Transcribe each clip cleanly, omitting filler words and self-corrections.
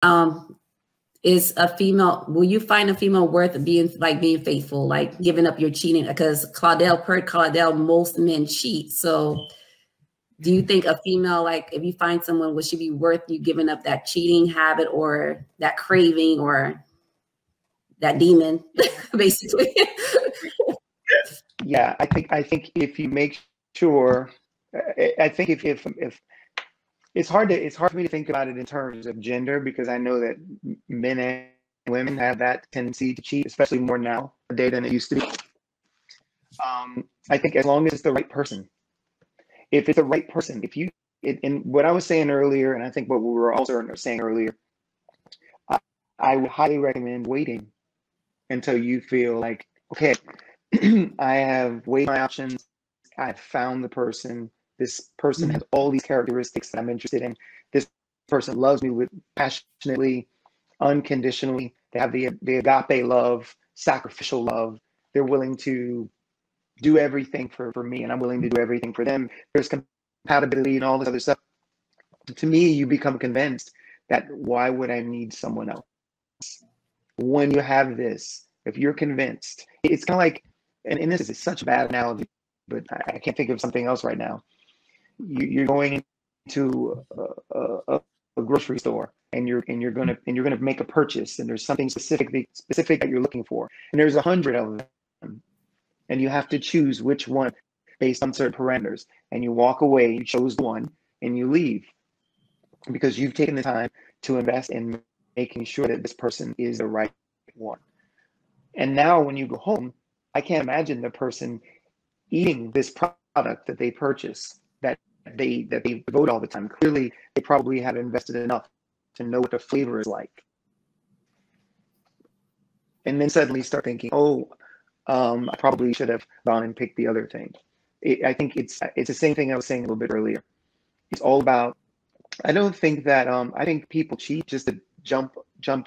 Um, is a female, will you find a female worth being faithful, like giving up your cheating? Because per Claudel, most men cheat. So do you think a female, like if you find someone, would she be worth you giving up that cheating habit or that craving or that demon, basically? Yeah, I think if you make sure, I think if it's hard for me to think about it in terms of gender, because I know that men and women have that tendency to cheat, especially more now today than it used to be. I think as long as it's the right person, if it's the right person, and what I was saying earlier, and I think what we were also saying earlier, I would highly recommend waiting until you feel like, okay, I have weighed my options, I've found the person. This person has all these characteristics that I'm interested in. This person loves me passionately, unconditionally. They have the agape love, sacrificial love. They're willing to do everything for me, and I'm willing to do everything for them. There's compatibility and all this other stuff. To me, you become convinced that why would I need someone else? When you have this, if you're convinced, it's kind of like, and this is such a bad analogy, but I can't think of something else right now. You're going into a grocery store, and you're gonna make a purchase, and there's something specific that you're looking for, and there's 100 of them, and you have to choose which one based on certain parameters, and you walk away, you chose one, and you leave because you've taken the time to invest in making sure that this person is the right one. And now when you go home, I can't imagine the person eating this product that they purchase, that they devote all the time. Clearly, they probably have invested enough to know what the flavor is like. And then suddenly start thinking, oh, I probably should have gone and picked the other thing. I think it's the same thing I was saying a little bit earlier. It's all about, I don't think that, I think people cheat just to jump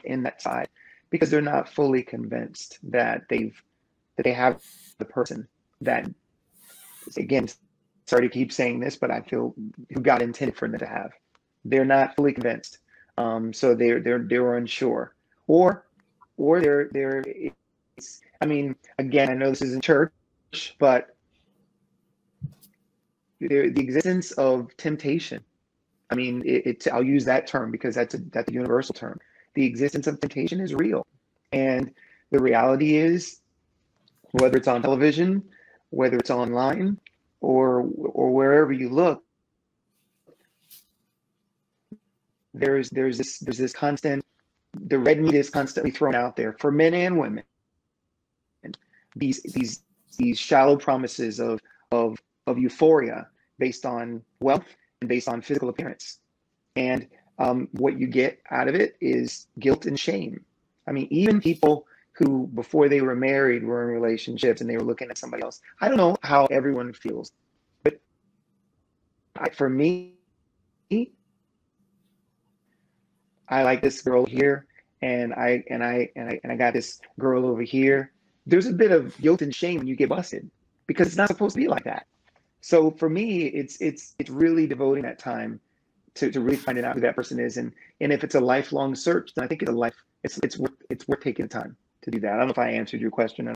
in that side because they're not fully convinced that they have the person that, again, sorry to keep saying this, but I feel who God intended for them to have. They're not fully convinced, so they're unsure, or they're. I mean, again, I know this isn't church, but the existence of temptation. I mean, I'll use that term because that's a universal term. The existence of temptation is real, and the reality is, whether it's on television, whether it's online, or wherever you look, there's this constant, the red meat is constantly thrown out there for men and women. And these shallow promises of euphoria based on wealth and based on physical appearance. And what you get out of it is guilt and shame. I mean, even people who before they were married were in relationships and they were looking at somebody else. I don't know how everyone feels, but for me, I like this girl here, and I got this girl over here. There's a bit of guilt and shame when you get busted because it's not supposed to be like that. So for me, it's really devoting that time to really finding out who that person is, and if it's a lifelong search, then I think it's worth taking the time to do that. I don't know if I answered your question.